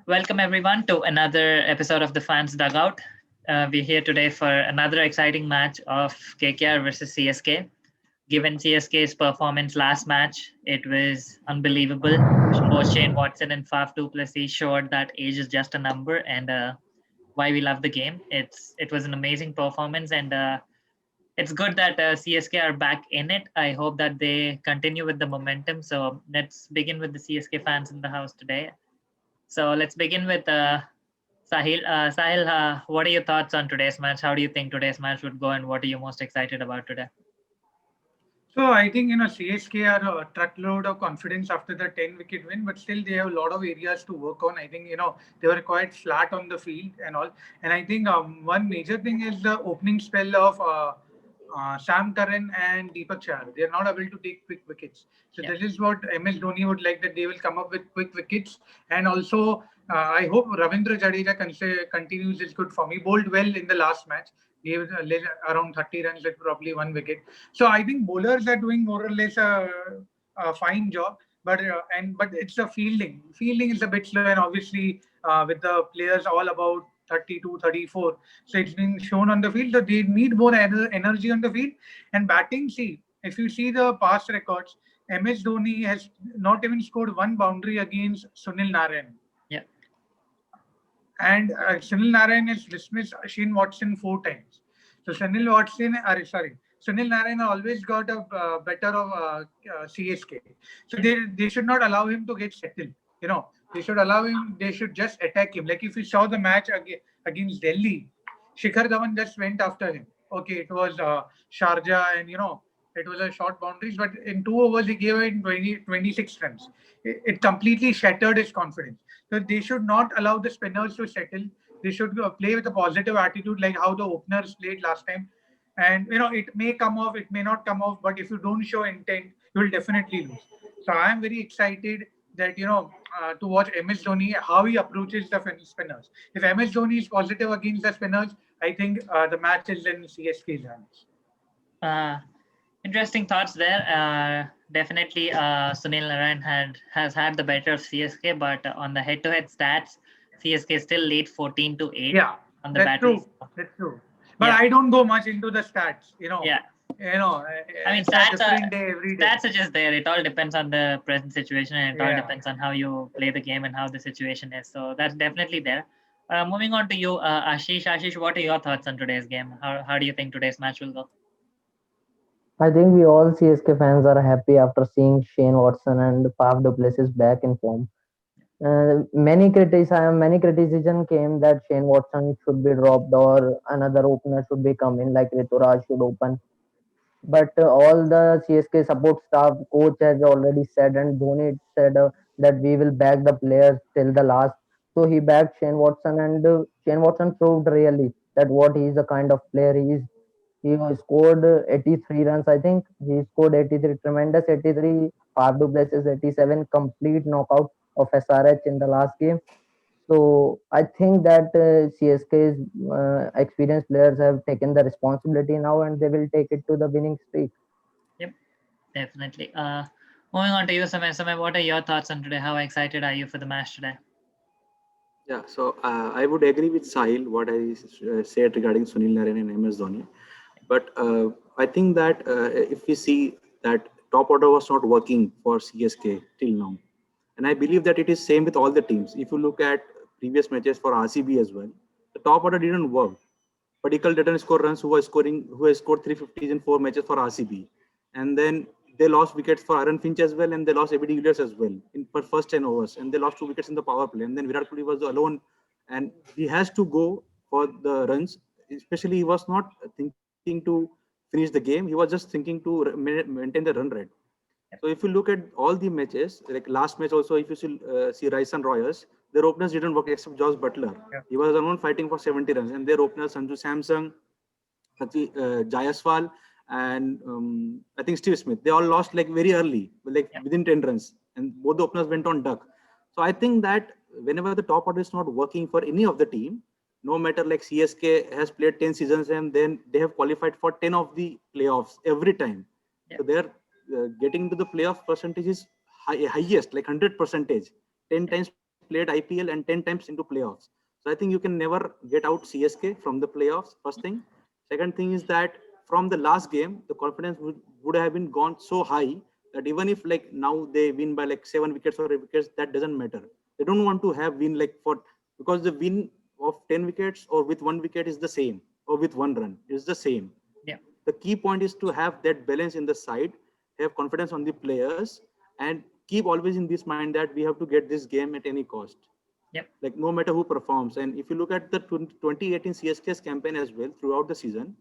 Welcome everyone to another episode of the Fans Dugout. We're here today for another exciting match of KKR versus CSK. Given CSK's performance last match, it was unbelievable. Both Shane Watson and Faf du Plessis showed that age is just a number and why we love the game. It was an amazing performance and it's good that CSK are back in it. I hope that they continue with the momentum. So let's begin with the CSK fans in the house today. So let's begin with Sahil. Sahil, what are your thoughts on today's match? How do you think today's match would go, and what are you most excited about today? So I think CSK are a truckload of confidence after the 10-wicket win, but still they have a lot of areas to work on. I think they were quite flat on the field and all, and I think one major thing is the opening spell of Sam Curran and Deepak Chahar. They are not able to take quick wickets. So Yeah. this is what MS Dhoni would like, that they will come up with quick wickets, and also I hope Ravindra Jadeja continues his good form. He bowled well in the last match, gave around 30 runs with probably one wicket. So I think bowlers are doing more or less a fine job, but it's the fielding. Fielding is a bit slow, and obviously with the players all about 32, 34, so it's been shown on the field that they need more energy on the field. And batting, see, if you see the past records, MS Dhoni has not even scored one boundary against Sunil Narayan. Yeah. And Sunil Narayan has dismissed Shane Watson 4 times. So Sunil Narayan always got a better of CSK. So they should not allow him to get settled. They should allow him. They should just attack him. Like if you saw the match against Delhi, Shikhar Dhawan just went after him. Okay, it was Sharjah, and it was a short boundaries, but in 2 overs he gave it 26 runs. It completely shattered his confidence. So they should not allow the spinners to settle. They should play with a positive attitude, like how the openers played last time. And it may come off, it may not come off, but if you don't show intent, you will definitely lose. So I am very excited that to watch MS Dhoni, how he approaches the spinners. If MS Dhoni is positive against the spinners, I think the match is in CSK's hands. Uh, Interesting thoughts there. Definitely, Sunil Narayan has had the better of CSK, but on the head-to-head stats, CSK still lead 14-8 Yeah, on the that's batteries. true. That's true. But Yeah. I don't go much into the stats. Yeah. I mean, It's a different day every day. stats are just there. It all depends on the present situation, and it all Yeah. depends on how you play the game and how the situation is. So that's definitely there. Moving on to you, Ashish. Ashish, what are your thoughts on today's game? How do you think today's match will go? I think we all CSK fans are happy after seeing Shane Watson and Faf du Plessis back in form. Many criticism came that Shane Watson should be dropped or another opener should be coming like Rituraj should open. But all the CSK support staff, coach has already said, and Dhoni said that we will back the players till the last. So he backed Shane Watson, and Shane Watson proved really that what he is the kind of player he is. He scored 83 runs. I think he scored 83, tremendous 83. Faf du Plessis 87, complete knockout of SRH in the last game. So I think that CSK's experienced players have taken the responsibility now, and they will take it to the winning streak. Yep, definitely. Moving on to you, Samay. Samay, what are your thoughts on today? How excited are you for the match today? Yeah, so I would agree with Sahil what I said regarding Sunil Narayan and MS Dhoni. But I think that if we see that top order was not working for CSK till now, and I believe that it is same with all the teams. If you look at previous matches for RCB as well, the top order didn't work. Padikkal didn't score runs who has scored 350s in 4 matches for RCB, and then they lost wickets for Aaron Finch as well, and they lost ABD Villiers as well in for first 10 overs, and they lost 2 wickets in the power play. And then Virat Kohli was alone, and he has to go for the runs. Especially, he was not thinking to finish the game; he was just thinking to maintain the run rate. So if you look at all the matches, like last match also, if you see Rice and Royals, their openers didn't work except Josh Butler. Yeah. He was alone fighting for 70 runs, and their openers Sanju Samson, Jayaswal, and I think Steve Smith. They all lost like very early, like within 10 runs, and both the openers went on duck. So I think that whenever the top order is not working for any of the team, no matter like CSK has played 10 seasons and then they have qualified for 10 of the playoffs every time. So they're getting to the playoff percentage is highest, like 100%, 10 times played IPL and 10 times into playoffs. So I think you can never get out CSK from the playoffs. First thing. Second thing is that from the last game, the confidence would have been gone so high that even if like now they win by like 7 wickets or 8 wickets, that doesn't matter. They don't want to have win like for, because the win of 10 wickets or with 1 wicket is the same, or with 1 run is the same. Yeah. The key point is to have that balance in the side, have confidence on the players, and keep always in this mind that we have to get this game at any cost. Yep. Like no matter who performs. And if you look at the 2018 CSK's campaign as well throughout the season,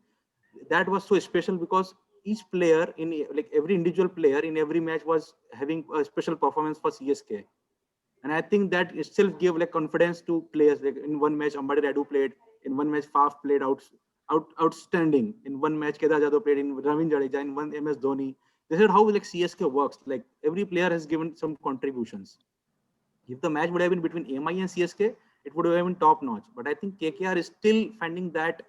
that was so special because each player in like every individual player in every match was having a special performance for CSK. And I think that itself gave like confidence to players. Like in one match, Ambati Rayudu played. In one match, Faf played outstanding. In one match, Kedar Jadhav played. In Ravindra Jadeja. In one, MS Dhoni. This is how like CSK works. Like every player has given some contributions. If the match would have been between AMI and CSK, it would have been top notch. But I think KKR is still finding that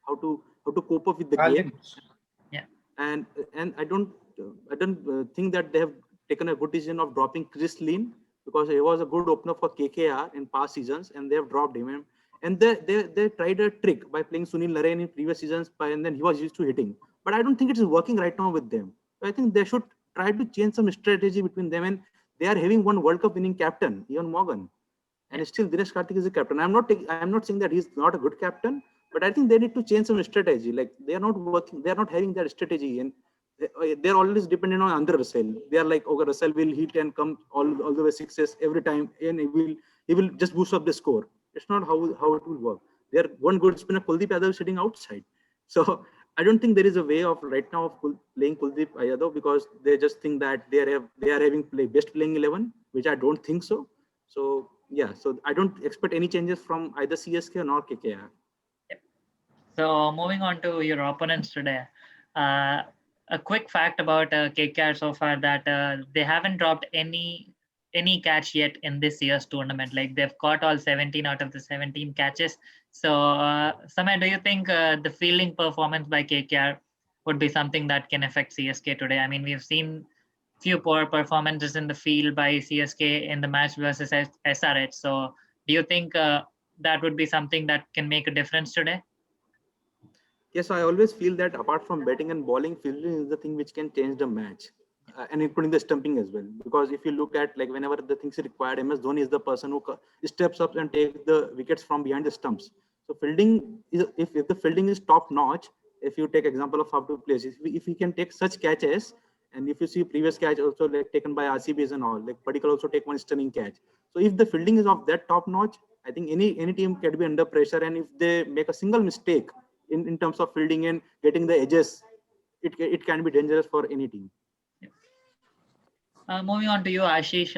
how to cope up with the game. Yeah. And I don't think that they have taken a good decision of dropping Chris Lynn, because he was a good opener for KKR in past seasons, and they have dropped him. And they tried a trick by playing Sunil Narine in previous seasons, and then he was used to hitting. But I don't think it is working right now with them. So I think they should try to change some strategy between them. And they are having one World Cup winning captain, Ian Morgan, and still Dinesh Karthik is a captain. I'm not saying that he's not a good captain, but I think they need to change some strategy. Like they are not working, they are not having that strategy, and they're always dependent on Andre Russell. They are like, okay, Russell will hit and come all the way sixes every time, and he will just boost up the score. It's not how it will work. They are one good spinner, Kuldeep Yadav, sitting outside. So I don't think there is a way of right now of playing Kuldeep Yadav, because they just think that they are having best playing 11, which I don't think so. So yeah, so I don't expect any changes from either CSK nor KKR. So moving on to your opponents today, a quick fact about KKR so far, that they haven't dropped any catch yet in this year's tournament. Like they've caught all 17 out of the 17 catches. So Samay, do you think the fielding performance by KKR would be something that can affect CSK today? I mean, we've seen few poor performances in the field by CSK in the match versus SRH. So do you think that would be something that can make a difference today? Yes, I always feel that apart from batting and bowling, fielding is the thing which can change the match, and including the stumping as well. Because if you look at like whenever the things are required, MS Dhoni is the person who steps up and takes the wickets from behind the stumps. So fielding is, if the fielding is top notch, if you take example of how to play, if he can take such catches, and if you see previous catch also like taken by RCBs and all, like Padikkal also take one stunning catch. So if the fielding is of that top notch, I think any team can be under pressure, and if they make a single mistake in terms of fielding and getting the edges, it can be dangerous for any team. Moving on to you, Ashish.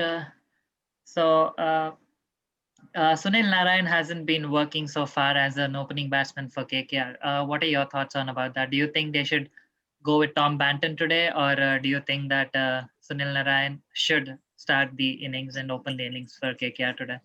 Sunil Narine hasn't been working so far as an opening batsman for KKR. What are your thoughts on about that? Do you think they should go with Tom Banton today, or do you think that Sunil Narine should start the innings and open the innings for KKR today?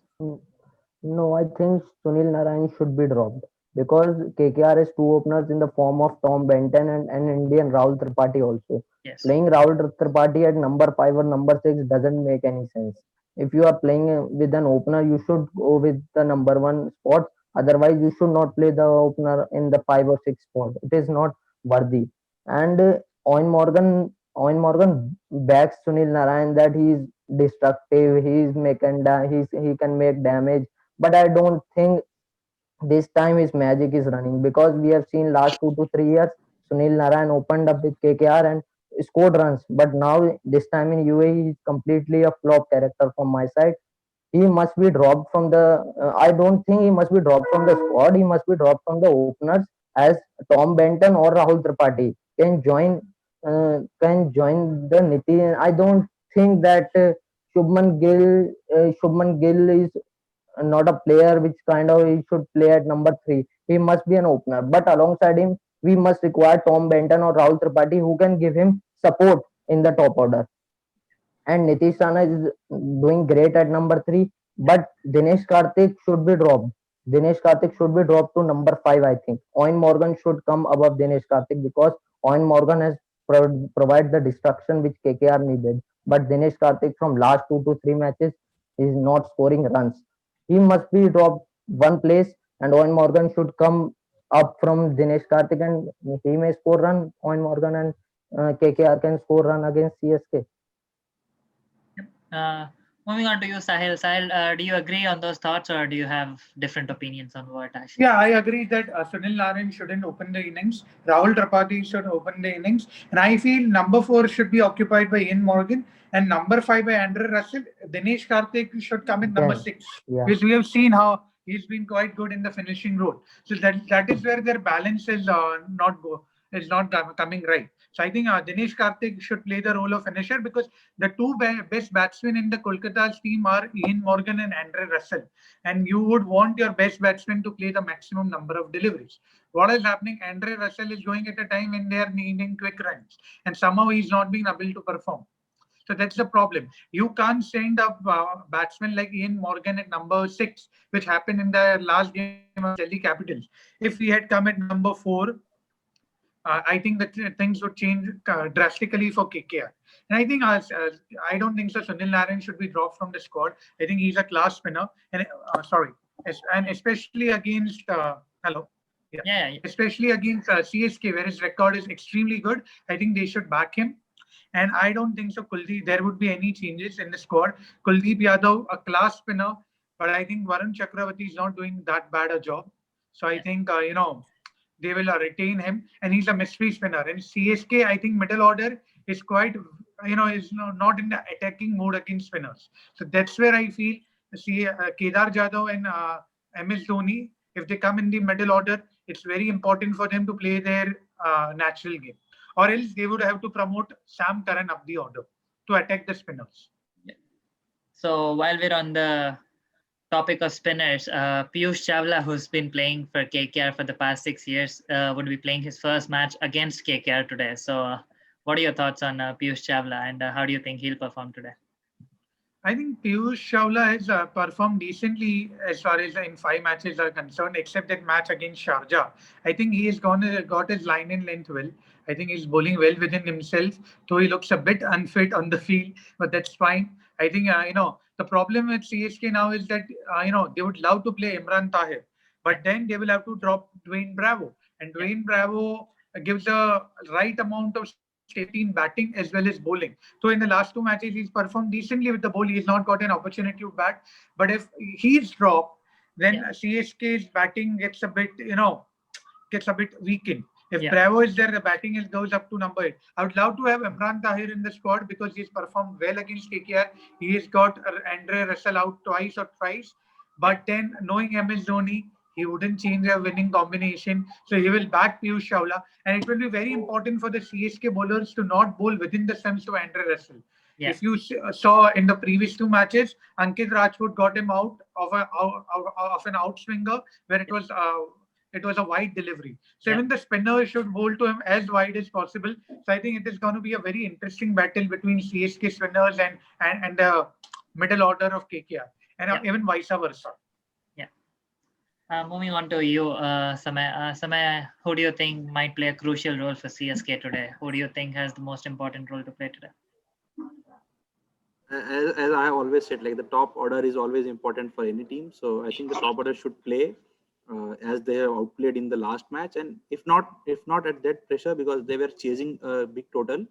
No, I think Sunil Narine should be dropped because KKR has two openers in the form of Tom Benton and an Indian Rahul Tripathi also. Yes. Playing Rahul Tripathi at number 5 or number 6 doesn't make any sense. If you are playing with an opener, you should go with the number 1 spot. Otherwise, you should not play the opener in the 5 or 6 spot. It is not worthy. And Owen Morgan backs Sunil Narine that he is destructive. He can make damage. But I don't think this time his magic is running, because we have seen last 2 to 3 years Sunil Narayan opened up with KKR and scored runs, but now this time in UAE he is completely a flop character from my side. He must be dropped from the. I don't think he must be dropped from the squad. He must be dropped from the openers, as Tom Benton or Rahul Tripathi can join the Niti. I don't think that Shubman Gill is not a player which kind of he should play at number 3. He must be an opener. But alongside him, we must require Tom Benton or Rahul Tripathi who can give him support in the top order. And Nitish Rana is doing great at number 3. But Dinesh Karthik should be dropped. Dinesh Karthik should be dropped to number 5, I think. Owen Morgan should come above Dinesh Karthik, because Owen Morgan has provided the destruction which KKR needed. But Dinesh Karthik from last 2 to 3 matches, He's not scoring runs. He must be dropped one place, and Owen Morgan should come up from Dinesh Karthik, and he may score run. Owen Morgan and KKR can score run against CSK. Uh, Moving on to you, Sahil. Sahil, do you agree on those thoughts, or do you have different opinions on what Ashish? Yeah, I agree that Sunil Narayan shouldn't open the innings. Rahul Tripathi should open the innings. And I feel number 4 should be occupied by Ian Morgan and number 5 by Andre Russell. Dinesh Karthik should come in number Yeah, 6 yeah, because we have seen how he's been quite good in the finishing role. So that is where their balance is not coming right. So I think Dinesh Karthik should play the role of finisher because the two best batsmen in the Kolkata's team are Ian Morgan and Andre Russell, and you would want your best batsman to play the maximum number of deliveries. What is happening? Andre Russell is going at a time when they are needing quick runs, and somehow he's not being able to perform. So that's the problem. You can't send a batsman like Ian Morgan at number 6, which happened in the last game of Delhi Capitals. If he had come at number 4, I think that things would change drastically for KKR. And I think I don't think so. Sunil Narayan should be dropped from the squad. I think he's a class spinner, and sorry, and especially against hello, yeah, Yeah. especially against CSK, where his record is extremely good. I think they should back him. And I don't think so. Kuldeep, there would be any changes in the squad. Kuldeep Yadav, a class spinner, but I think Varun Chakravarti is not doing that bad a job. So I think they will retain him, and he's a mystery spinner. And CSK, I think middle order is quite, is not in the attacking mode against spinners. So that's where I feel see Kedar Jadhav and MS Dhoni, if they come in the middle order, it's very important for them to play their natural game, or else they would have to promote Sam Curran up the order to attack the spinners. So while we're on the topic of spinners, Piyush Chawla, who's been playing for KKR for the past 6 years, would be playing his first match against KKR today. So, what are your thoughts on Piyush Chawla, and how do you think he'll perform today? I think Piyush Chawla has performed decently as far as in 5 matches are concerned, except that match against Sharjah. I think he has got his line and length well. I think he's bowling well within himself, though he looks a bit unfit on the field, but that's fine. I think the problem with CSK now is that they would love to play Imran Tahir, but then they will have to drop Dwayne Bravo, and Dwayne Bravo gives the right amount of safety in batting as well as bowling. So in the last 2 matches, he's performed decently with the ball. He's not got an opportunity to bat. But if he's dropped, then CSK's batting gets a bit weakened. If Bravo is there, the batting goes up to number 8. I would love to have Imran Tahir in the squad because he's performed well against KKR. He has got Andre Russell out twice or thrice. But then knowing MS Dhoni, he wouldn't change a winning combination. So he will back Piyush Chawla. And it will be very important for the CSK bowlers to not bowl within the stumps to Andre Russell. Yeah. If you saw in the previous 2 matches, Ankit Rajput got him out of an outswinger where it was a wide delivery. So even the spinner should bowl to him as wide as possible. So I think it is going to be a very interesting battle between CSK spinners and the middle order of KKR, and even vice versa. Moving on to you, Samay. Samay, who do you think might play a crucial role for CSK today? Who do you think has the most important role to play today? As I always said, like the top order is always important for any team. So I think the top order should play as they have outplayed in the last match, and if not at that pressure because they were chasing a big total.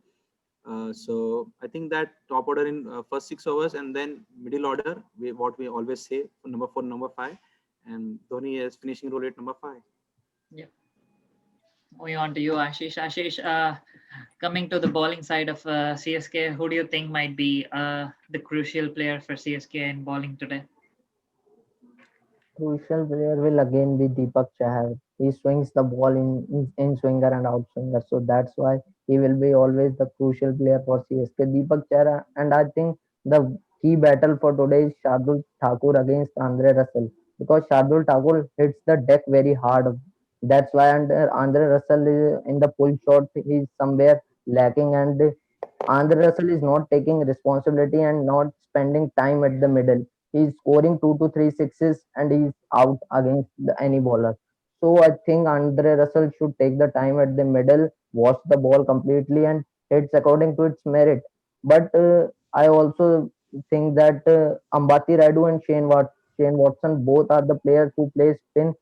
So I think that top order in first 6 overs, and then middle order, what we always say, number 4, number 5. And Dhoni is finishing role at number 5. Yeah. Moving on to you, Ashish. Ashish, coming to the bowling side of CSK, who do you think might be the crucial player for CSK in bowling today? Crucial player will again be Deepak Chahar. He swings the ball in swinger and out swinger, so that's why he will be always the crucial player for CSK. Deepak Chahar, and I think the key battle for today is Shardul Thakur against Andre Russell, because Shardul Thakur hits the deck very hard. That's why Andre Russell is in the pull shot, he's somewhere lacking, and Andre Russell is not taking responsibility and not spending time at the middle. He's scoring 2 to 3 sixes and he's out against any bowler. So I think Andre Russell should take the time at the middle, watch the ball completely, and hits according to its merit. But I also think that Ambati Rayudu and Shane Watson both are the players who play spin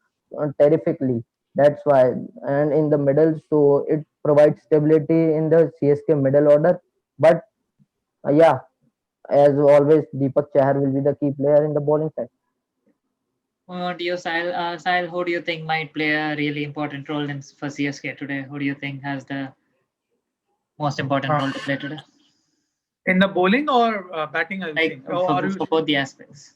terrifically. That's why, and in the middle, so it provides stability in the CSK middle order. But yeah, as always, Deepak Chahar will be the key player in the bowling side. What do you, Sahil? Sahil, who do you think might play a really important role for CSK today? Who do you think has the most important Uh, role to play today? in the bowling or batting, I Like think. Or are you for both the aspects.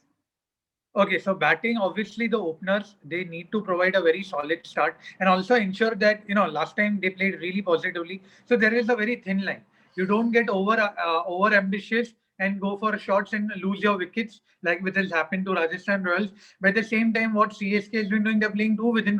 Okay, so batting, obviously the openers, they need to provide a very solid start and also ensure that, last time they played really positively. So there is a very thin line. You don't get over ambitious and go for shots and lose your wickets like what has happened to Rajasthan Royals. But at the same time, what CSK has been doing, they're playing too well within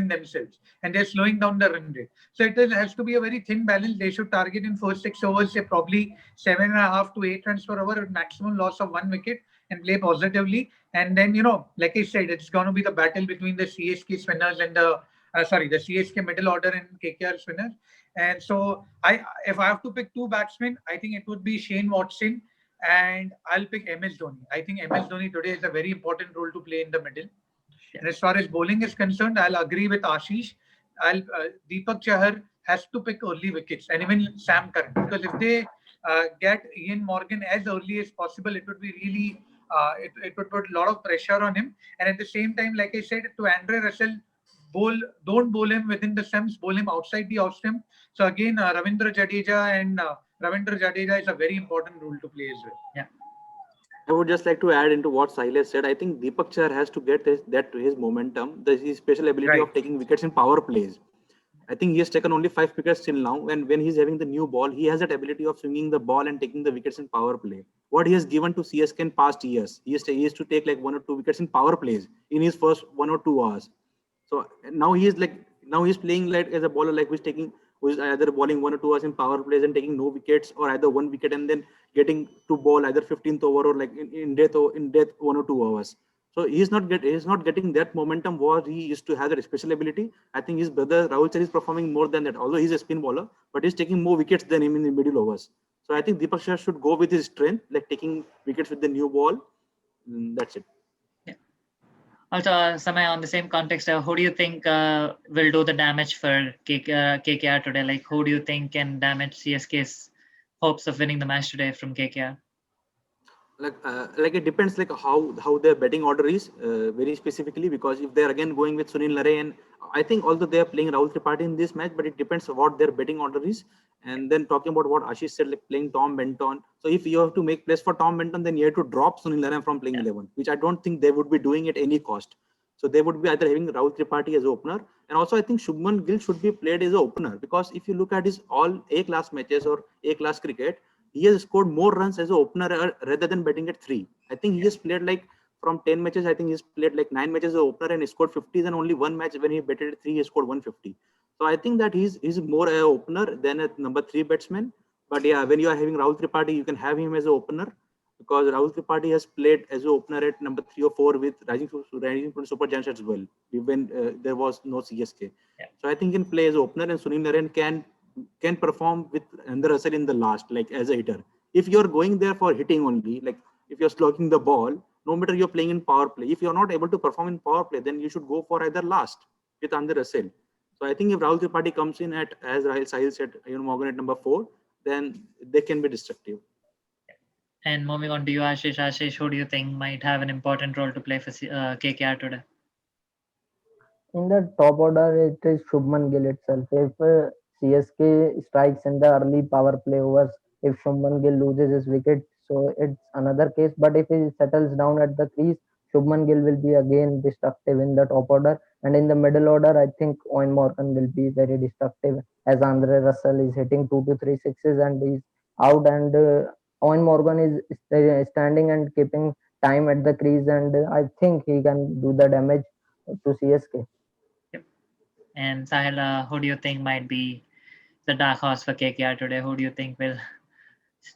themselves and they're slowing down the run rate. So has to be a very thin balance. They should target in first 6 overs, say probably 7.5 to 8 runs per over, with maximum loss of 1 wicket and play positively. And then, like I said, it's going to be the battle between the CSK spinners and the CSK middle order and KKR spinners. And so, if I have to pick two batsmen, I think it would be Shane Watson and I'll pick MS Dhoni. I think MS Dhoni today is a very important role to play in the middle. And as far as bowling is concerned, I'll agree with Ashish. Deepak Chahar has to pick early wickets, and even Sam Curran, because if they get Ian Morgan as early as possible, it would be really it would put a lot of pressure on him. And at the same time, like I said, to Andre Russell, don't bowl him within the stumps, bowl him outside the off stump. So again, Ravindra Jadeja is a very important role to play as well. Yeah. I would just like to add into what Sahil said. I think Deepak Chahar has to get his momentum, his special ability of taking wickets in power plays. I think he has taken only 5 wickets till now. And when he's having the new ball, he has that ability of swinging the ball and taking the wickets in power play. What he has given to CSK in past years, he used to take like 1 or 2 wickets in power plays in his first 1 or 2 hours. So now he's playing like as a bowler, like who's either bowling 1 or 2 hours in power plays and taking no wickets, or either 1 wicket and then getting to bowl either 15th over or like in death 1 or 2 hours. So he's not getting that momentum what he used to have, that special ability. I think his brother Rahul Chahar is performing more than that, although he's a spin bowler, but he's taking more wickets than him in the middle overs. So I think Deepak Chahar should go with his strength, like taking wickets with the new ball. That's it. Yeah. Also, Samay, on the same context, who do you think will do the damage for KKR today? Like, who do you think can damage CSK's hopes of winning the match today from KKR? Like it depends like how their betting order is very specifically, because if they're again going with Sunil Narine, I think although they are playing Rahul Tripathi in this match, but it depends on what their betting order is. And then talking about what Ashish said, like playing Tom Benton. So if you have to make place for Tom Benton, then you have to drop Sunil Narine from playing 11, which I don't think they would be doing at any cost. So they would be either having Rahul Tripathi as opener, and also I think Shubman Gill should be played as an opener, because if you look at his all A-class matches or A-class cricket, he has scored more runs as an opener rather than batting at 3. I think he has played like from 10 matches, I think he's played like 9 matches as an opener and he scored 50. Then only 1 match when he batted at 3, he scored 150. So I think that he's more an opener than a number 3 batsman. But yeah, when you are having Rahul Tripathi, you can have him as an opener, because Rahul Tripathi has played as an opener at number 3 or 4 with Rising Super Giants as well, when there was no CSK. Yeah. So I think he can play as an opener, and Sunil Narine can perform with Andre Russell in the last, like as a hitter. If you're going there for hitting only, like if you're slugging the ball, no matter you're playing in power play, if you're not able to perform in power play, then you should go for either last with Andre Russell. So I think if Rahul Tripathi comes in at, as Sahil said, Ian Morgan at number 4, then they can be destructive. And moving on to you, Ashish, who do you think might have an important role to play for KKR today? In the top order, it is Shubman Gill itself. If CSK strikes in the early power play overs, if Shubman Gill loses his wicket, so it's another case. But if he settles down at the crease, Shubman Gill will be again destructive in the top order. And in the middle order, I think Owen Morgan will be very destructive, as Andre Russell is hitting 2 to 3 sixes and he's out. And Owen Morgan is standing and keeping time at the crease, and I think he can do the damage to CSK. Yep. And Sahil, who do you think might be the dark horse for KKR today? Who do you think will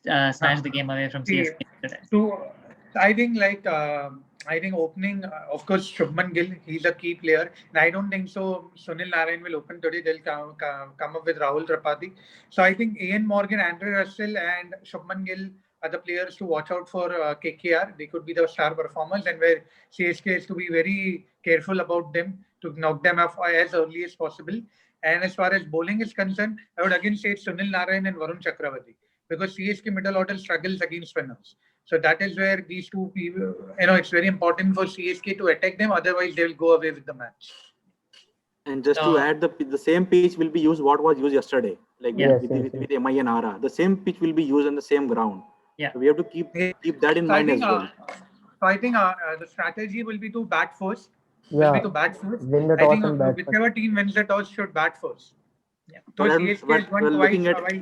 snatch the game away from CSK today? So I think opening, of course, Shubman Gill, he's a key player. And I don't think so Sunil Narine will open today. They'll come up with Rahul Tripathi. So I think Ian Morgan, Andre Russell and Shubman Gill are the players to watch out for KKR. They could be the star performers, and where CSK is to be very careful about them to knock them off as early as possible. And as far as bowling is concerned, I would again say it's Sunil Narayan and Varun Chakravarti because CSK middle order struggles against spinners. So that is where these two people, it's very important for CSK to attack them. Otherwise, they will go away with the match. And just to add, the same pitch will be used what was used yesterday, like Yeah. with MI and Ara. The same pitch will be used on the same ground. Yeah. So we have to keep that in mind as well. So I think the strategy will be to bat first. Yeah, Will be to bat first. win the I toss think and bat first. whichever team wins the toss should bat first. Yeah. So CSK has won twice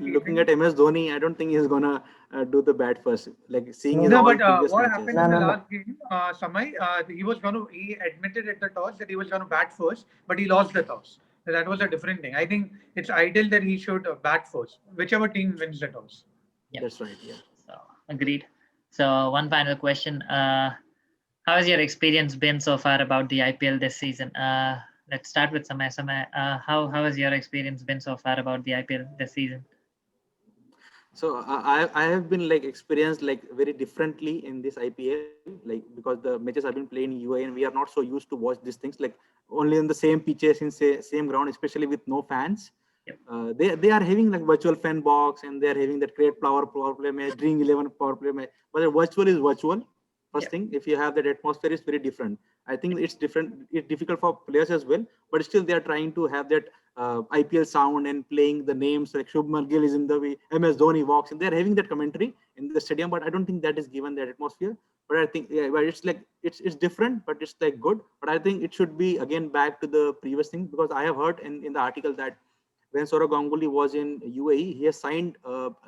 looking at MS Dhoni, I don't think he's gonna do the bat first. Like seeing his No, all but previous what matches. happened in the last game, Samay, he admitted at the toss that he was going to bat first, but he lost the toss. So that was a different thing. I think it's ideal that he should bat first, whichever team wins the toss. Yeah. That's right. Yeah. So agreed. So one final question. How has your experience been so far about the IPL this season? Let's start with Samay. Samay, how has your experience been so far about the IPL this season? So I have been like experienced like very differently in this IPL, like because the matches have been played in UAE and we are not so used to watch these things like only on the same pitches in same ground, especially with no fans. Yep. They are having like virtual fan box and they are having that great power play match, Dream 11 power play match. But the virtual is virtual. First thing, if you have that atmosphere, is very different. I think it's different. It's difficult for players as well, but still they are trying to have that IPL sound and playing the names like Shubman Gill is in the way, MS Dhoni walks, and they're having that commentary in the stadium. But I don't think that is given that atmosphere. But I think but it's like it's different, but it's like good. But I think it should be again back to the previous thing because I have heard in the article that when Saurav Ganguly was in UAE, he has signed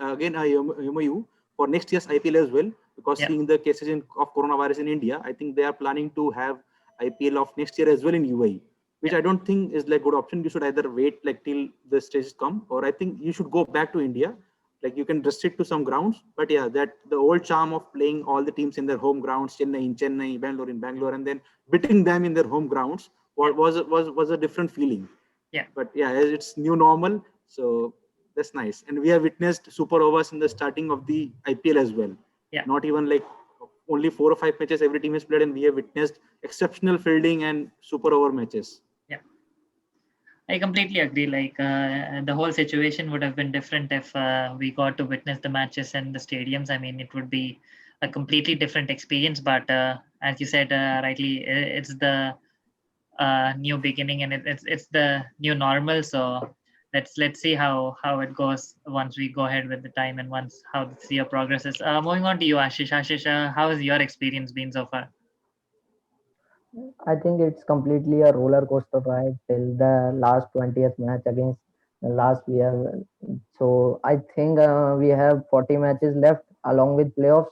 again a MOU for next year's IPL as well. Because seeing the cases of coronavirus in India, I think they are planning to have IPL of next year as well in UAE, which I don't think is like good option. You should either wait like till the stages come, or I think you should go back to India. Like you can restrict to some grounds, but yeah, that the old charm of playing all the teams in their home grounds, Chennai in Chennai, Bangalore in Bangalore, and then beating them in their home grounds was a different feeling. Yeah. But yeah, it's new normal, so that's nice. And we have witnessed super overs in the starting of the IPL as well. Yeah. Not even like only 4 or 5 matches every team has played, and we have witnessed exceptional fielding and super over matches. Yeah, I completely agree. Like the whole situation would have been different if we got to witness the matches in the stadiums. I mean, it would be a completely different experience. But as you said rightly, it's the new beginning and it's the new normal. So let's see how it goes once we go ahead with the time and once how the year progresses. Moving on to you, Ashish. Ashish, how has your experience been so far? I think it's completely a roller coaster ride till the last 20th match against the last year. So I think we have 40 matches left along with playoffs.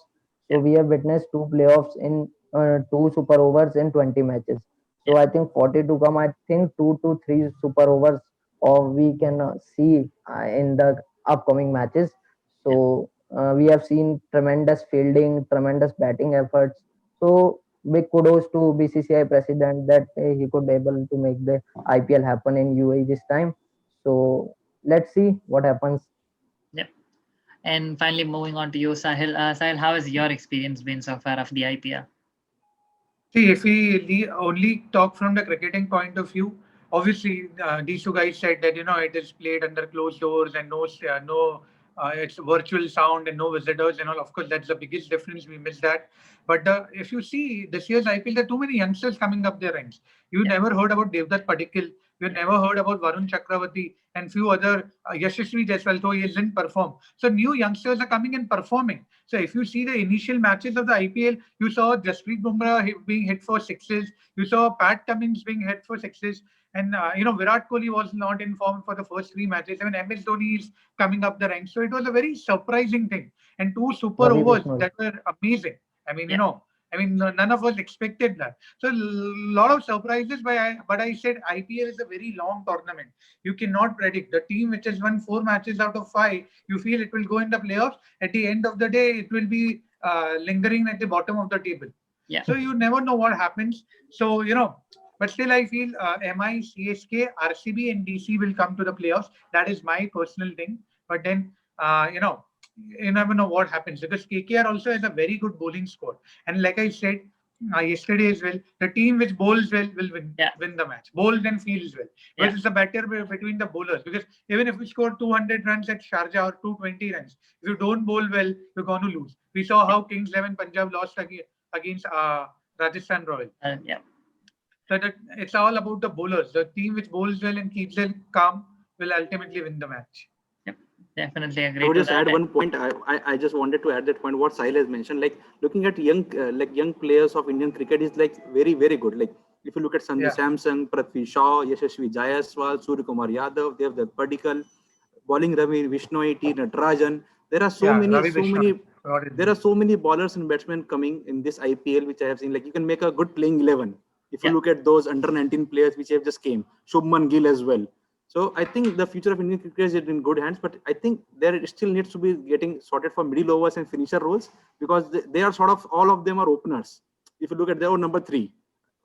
So we have witnessed 2 playoffs in 2 super overs in 20 matches. So I think 40 to come. I think 2 to 3 super overs or we can see in the upcoming matches. So we have seen tremendous fielding, tremendous batting efforts. So big kudos to BCCI president that he could able to make the IPL happen in UAE this time. So let's see what happens. Yep. And finally, moving on to you, Sahil. Sahil, how has your experience been so far of the IPL? See, if we only talk from the cricketing point of view, obviously these two guys said that it is played under closed doors and no it's virtual sound and no visitors and all. Of course, that's the biggest difference. We missed that. But if you see this year's IPL, there are too many youngsters coming up their ranks. You never heard about Devdutt Padikkal. You never heard about Varun Chakravarti and few other Yashasvi Jaiswal, though he didn't perform. So new youngsters are coming and performing. So if you see the initial matches of the IPL, you saw Jasprit Bumrah being hit for sixes. You saw Pat Cummins being hit for sixes. And, Virat Kohli was not in form for the first 3 matches. I mean, MS Dhoni is coming up the ranks. So it was a very surprising thing. And 2 super overs that were amazing. I mean, none of us expected that. So a lot of surprises, but I said IPL is a very long tournament. You cannot predict. The team which has won 4 matches out of 5, you feel it will go in the playoffs. At the end of the day, it will be lingering at the bottom of the table. Yeah. So you never know what happens. So, but still I feel MI, CSK, RCB and DC will come to the playoffs. That is my personal thing. But then, you never know what happens, because KKR also has a very good bowling squad. And like I said yesterday as well, the team which bowls well will win the match. Bowls and fields well. Because it's a battle between the bowlers. Because even if we score 200 runs at Sharjah or 220 runs, if you don't bowl well, you're going to lose. We saw how Kings 11 Punjab lost against Rajasthan Royals. So that it's all about the bowlers. The team which bowls well and keeps them calm will ultimately win the match. Definitely agree. I would just add one point. I just wanted to add that point what Sahil has mentioned. Like looking at young players of Indian cricket is like very, very good. Like if you look at Sanju Samson, Prithvi Shaw, Yashasvi Jaiswal, Surya Kumar Yadav, Devdutt Padikkal, bowling Ravi Bishnoi, T Natarajan. There are so many bowlers and batsmen coming in this IPL which I have seen. Like you can make a good playing 11 if you look at those under 19 players which have just came. Shubman Gill as well. So I think the future of Indian cricket is in good hands, but I think there still needs to be getting sorted for middle overs and finisher roles, because they are sort of, all of them are openers. If you look at their number 3,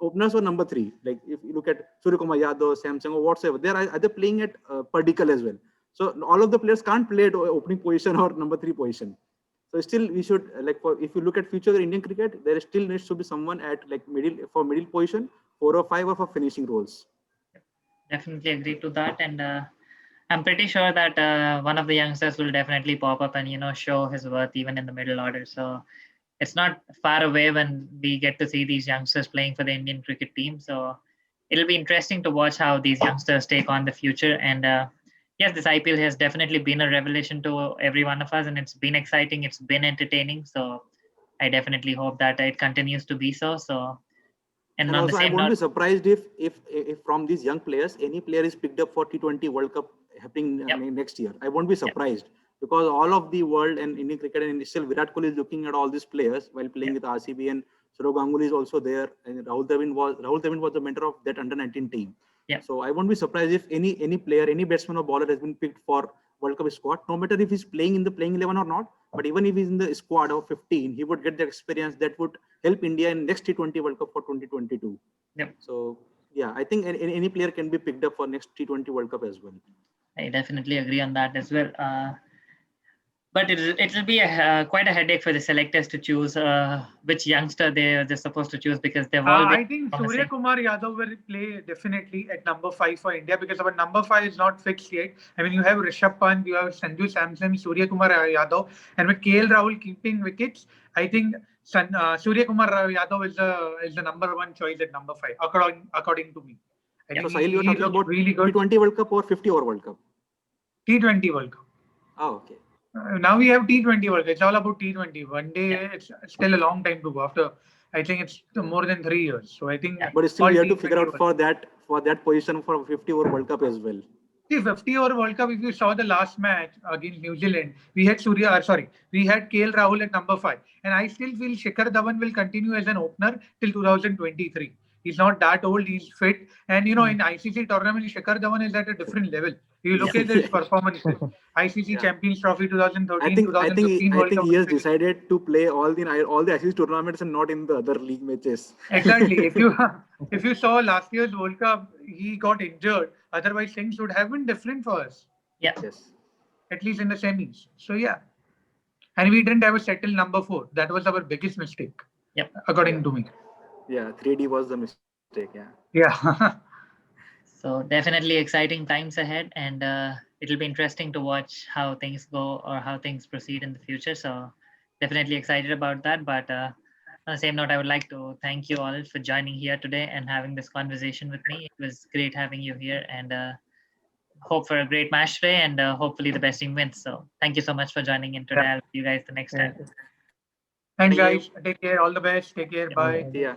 openers or number 3, like if you look at Surya Kumar Yadav, Samsung or whatsoever, they are either playing at Padikkal as well. So all of the players can't play at opening position or number 3 position. So still we should, if you look at future Indian cricket, there still needs to be someone at like middle position, 4 or 5 or for finishing roles. Definitely agree to that, and I'm pretty sure that one of the youngsters will definitely pop up and show his worth even in the middle order. So it's not far away when we get to see these youngsters playing for the Indian cricket team. So it'll be interesting to watch how these youngsters take on the future. And yes, this IPL has definitely been a revelation to every one of us, and it's been exciting. It's been entertaining. So I definitely hope that it continues to be so. And also, I won't be surprised if from these young players, any player is picked up for T20 World Cup happening next year. I won't be surprised, because all of the world and Indian cricket, and still Virat Kohli is looking at all these players while playing with RCB, and Sourav Ganguly is also there, and Rahul Dravid was the mentor of that under 19 team. So I won't be surprised if any player, any batsman or bowler has been picked for World Cup squad, no matter if he's playing in the playing 11 or not. But even if he's in the squad of 15, he would get the experience that would help India in next T20 World Cup for 2022. So yeah, I think any player can be picked up for next T20 World Cup as well. I definitely agree on that as well. But it will be quite a headache for the selectors to choose which youngster they're supposed to choose, because they've all. I think Surya Kumar Yadav will play definitely at number 5 for India, because our number 5 is not fixed yet. I mean, you have Rishabh Pant, you have Sanju Samson, Surya Kumar Yadav, and with KL Rahul keeping wickets, I think Surya Kumar Yadav is the number 1 choice at number 5, according to me. So Sahil, you're talking about really good T20 World Cup or 50 over World Cup? T20 World Cup. Oh, okay. Now we have T20 World Cup. It's all about T20. One day, it's still a long time to go. After, I think it's more than 3 years. So I think. But still, we have to figure out for that position for 50 over World Cup as well. See, 50 over World Cup. If you saw the last match against New Zealand, we had KL Rahul at number 5, and I still feel Shikhar Dhawan will continue as an opener till 2023. He's not that old. He's fit, and in ICC tournament, Shikhar Dhawan is at a different level. You look at his performances. ICC Champions Trophy 2013, 2015. I think he has decided to play all the ICC tournaments and not in the other league matches. Exactly. If you saw last year's World Cup, he got injured. Otherwise, things would have been different for us. Yes. At least in the semis. So yeah, and we didn't have a settled number 4. That was our biggest mistake. According to me. Yeah, 3D was the mistake. Yeah. So definitely exciting times ahead, and it'll be interesting to watch how things go or how things proceed in the future. So definitely excited about that. But on the same note, I would like to thank you all for joining here today and having this conversation with me. It was great having you here, and hope for a great match today, and hopefully the best team wins. So thank you so much for joining in today. I'll see you guys the next time. Thanks, guys. Take care. All the best. Take care. Bye. Yeah.